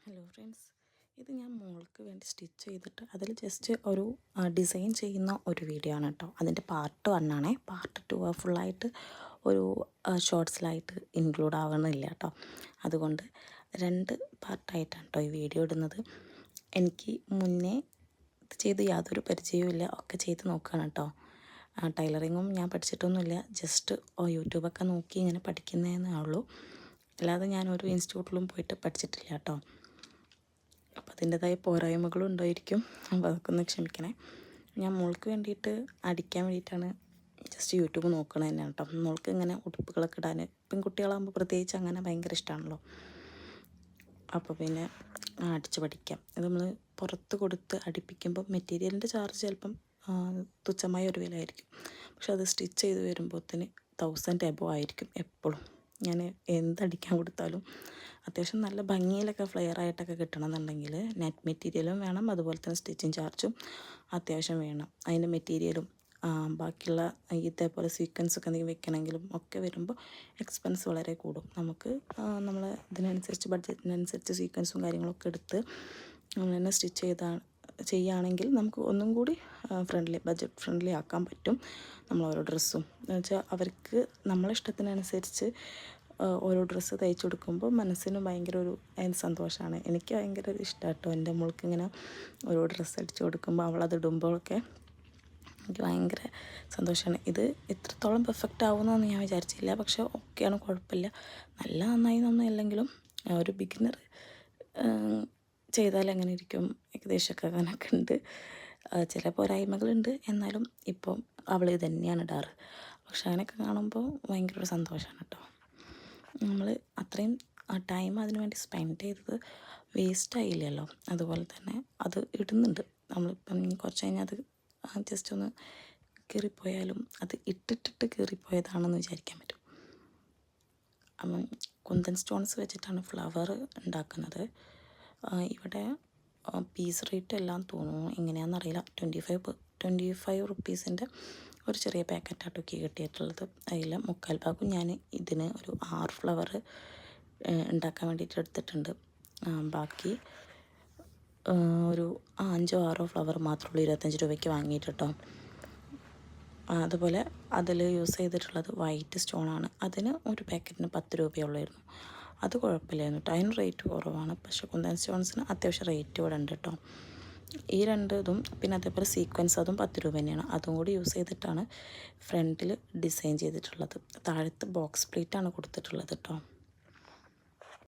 Hello friends, ഇത് ഞാൻ മോൾക്ക് വേണ്ടി സ്റ്റിച്ച് ചെയ്തിട്ട് അതിൽ ജസ്റ്റ് ഒരു ഡിസൈൻ ചെയ്യുന്ന ഒരു വീഡിയോ ആണ് കേട്ടോ. അതിൻ്റെ പാർട്ട് 1 ആണേ. പാർട്ട് 2 ഫുള്ളായിട്ട് ഒരു ഷോർട്സിലായിട്ട് ഇൻക്ലൂഡ് ആവണില്ല കേട്ടോ. അതുകൊണ്ട് 2 പാർട്ടായിട്ടാണ് കേട്ടോ ഈ വീഡിയോ ഇടുന്നത്. എനിക്ക് മുന്നേ ഇത് ചെയ്ത് യാതൊരു പരിചയവുമില്ല, ഒക്കെ ചെയ്ത് നോക്കുകയാണ് കേട്ടോ. ടൈലറിങ്ങും ഞാൻ പഠിച്ചിട്ടൊന്നുമില്ല, ജസ്റ്റ് യൂട്യൂബൊക്കെ നോക്കി ഇങ്ങനെ പഠിക്കുന്നതേ ഉള്ളൂ. അല്ലാതെ ഞാനൊരു ഇൻസ്റ്റിറ്റ്യൂട്ടിലും പോയിട്ട് പഠിച്ചിട്ടില്ല കേട്ടോ. അപ്പോൾ അതിൻ്റെതായ പോരായ്മകളും ഉണ്ടായിരിക്കും, അപ്പോൾ അതൊക്കെ ഒന്ന് ക്ഷമിക്കണേ. ഞാൻ മോൾക്ക് വേണ്ടിയിട്ട് അടിക്കാൻ വേണ്ടിയിട്ടാണ് ജസ്റ്റ് യൂട്യൂബ് നോക്കണത് തന്നെയാണ് കേട്ടോ. മോൾക്ക് ഇങ്ങനെ ഉടുപ്പുകളൊക്കെ ഇടാൻ പെൺകുട്ടികളാകുമ്പോൾ പ്രത്യേകിച്ച് അങ്ങനെ ഭയങ്കര ഇഷ്ടമാണല്ലോ. അപ്പോൾ പിന്നെ അടിച്ച് പഠിക്കാം. ഇത് നമ്മൾ പുറത്ത് കൊടുത്ത് അടിപ്പിക്കുമ്പോൾ മെറ്റീരിയലിൻ്റെ ചാർജ് ചിലപ്പം തുച്ഛമായ ഒരു വിലയായിരിക്കും. പക്ഷെ അത് സ്റ്റിച്ച് ചെയ്ത് വരുമ്പോഴത്തേന് 1000 എബോവ് ആയിരിക്കും എപ്പോഴും. ഞാൻ എന്തടിക്കാൻ കൊടുത്താലും അത്യാവശ്യം നല്ല ഭംഗിയിലൊക്കെ ഫ്ലെയർ ആയിട്ടൊക്കെ കിട്ടണമെന്നുണ്ടെങ്കിൽ നെറ്റ് മെറ്റീരിയലും വേണം, അതുപോലെ തന്നെ സ്റ്റിച്ചിങ് ചാർജും അത്യാവശ്യം വേണം. അതിൻ്റെ മെറ്റീരിയലും ബാക്കിയുള്ള ഇതേപോലെ സീക്വൻസൊക്കെ എന്തെങ്കിലും വെക്കണമെങ്കിലും ഒക്കെ വരുമ്പോൾ എക്സ്പെൻസ് വളരെ കൂടും. നമുക്ക് നമ്മൾ ഇതിനനുസരിച്ച് ബഡ്ജറ്റിനനുസരിച്ച് സീക്വൻസും കാര്യങ്ങളൊക്കെ എടുത്ത് നമ്മൾ തന്നെ സ്റ്റിച്ച് ചെയ്യുകയാണെങ്കിൽ നമുക്ക് ഒന്നും കൂടി ബഡ്ജറ്റ് ഫ്രണ്ട്ലി ആക്കാൻ പറ്റും നമ്മൾ ഓരോ ഡ്രസ്സും. എന്ന് വെച്ചാൽ അവർക്ക് നമ്മളെ ഇഷ്ടത്തിനനുസരിച്ച് ഓരോ ഡ്രസ്സ് തയ്ച്ചു കൊടുക്കുമ്പോൾ മനസ്സിന് ഭയങ്കര ഒരു സന്തോഷമാണ്. എനിക്ക് ഭയങ്കര ഒരു ഇഷ്ടമാണ് കേട്ടോ. എൻ്റെ മോൾക്ക് ഇങ്ങനെ ഓരോ ഡ്രസ്സ് അടിച്ചു കൊടുക്കുമ്പോൾ അവളത് ഇടുമ്പോഴൊക്കെ എനിക്ക് ഭയങ്കര സന്തോഷമാണ്. ഇത് എത്രത്തോളം പെർഫെക്റ്റ് ആവുമെന്നൊന്നും ഞാൻ വിചാരിച്ചില്ല, പക്ഷേ ഓക്കെയാണ്, കുഴപ്പമില്ല. നല്ല നന്നായി അല്ലെങ്കിലും ഒരു ബിഗിനർ ചെയ്താൽ എങ്ങനെ ഇരിക്കും ഏകദേശമൊക്കെ അങ്ങനെയൊക്കെ ഉണ്ട്. ചില പോരായ്മകളുണ്ട്, എന്നാലും ഇപ്പം അവൾ ഇത് തന്നെയാണ് ഇടാറ്. പക്ഷെ അങ്ങനെയൊക്കെ കാണുമ്പോൾ ഭയങ്കര ഒരു സന്തോഷമാണ് കേട്ടോ. നമ്മൾ അത്രയും ടൈം അതിന് വേണ്ടി സ്പെൻഡ് ചെയ്തത് വേസ്റ്റായില്ലല്ലോ. അതുപോലെ തന്നെ അത് ഇടുന്നുണ്ട്. നമ്മളിപ്പം കുറച്ച് കഴിഞ്ഞാൽ അത് ജസ്റ്റ് ഒന്ന് കീറിപ്പോയാലും അത് ഇട്ടിട്ട് കീറിപ്പോയതാണെന്ന് വിചാരിക്കാൻ പറ്റും. അപ്പം കുന്തൻ സ്റ്റോൺസ് വെച്ചിട്ടാണ് ഫ്ലവർ ഉണ്ടാക്കുന്നത്. ഇവിടെ പീസ് റേറ്റ് എല്ലാം തോന്നുന്നു, എങ്ങനെയാണെന്നറിയില്ല. 25 റുപ്പീസിൻ്റെ ഒരു ചെറിയ പാക്കറ്റാട്ടൊക്കെ കിട്ടിയിട്ടുള്ളത്. അതിൽ 3/4 ഭാഗം ഞാൻ ഇതിന് ഒരു 6 ഫ്ലവർ ഉണ്ടാക്കാൻ വേണ്ടിയിട്ട് എടുത്തിട്ടുണ്ട്. ബാക്കി ഒരു 5-6 ഫ്ലവർ മാത്രമേ ഉള്ളൂ 25 രൂപയ്ക്ക് വാങ്ങിയിട്ട് കേട്ടോ. അതുപോലെ അതിൽ യൂസ് ചെയ്തിട്ടുള്ളത് വൈറ്റ് സ്റ്റോണാണ്. അതിന് ഒരു പാക്കറ്റിന് 10 രൂപയുള്ളായിരുന്നു. അത് കുഴപ്പമില്ലായിരുന്നു കേട്ടോ, അതിന് റേറ്റ് കുറവാണ്. പക്ഷേ കുന്തൻ സ്റ്റോൺസിന് അത്യാവശ്യം റേറ്റ് ഇവിടെ ഉണ്ട് കേട്ടോ. ഈ 2 ഇതും പിന്നെ അതേപോലെ സീക്വൻസ് അതും 10 രൂപ തന്നെയാണ്. അതും കൂടി യൂസ് ചെയ്തിട്ടാണ് ഫ്രണ്ടിൽ ഡിസൈൻ ചെയ്തിട്ടുള്ളത്. താഴത്ത് ബോക്സ് പ്ലേറ്റാണ് കൊടുത്തിട്ടുള്ളത് കേട്ടോ.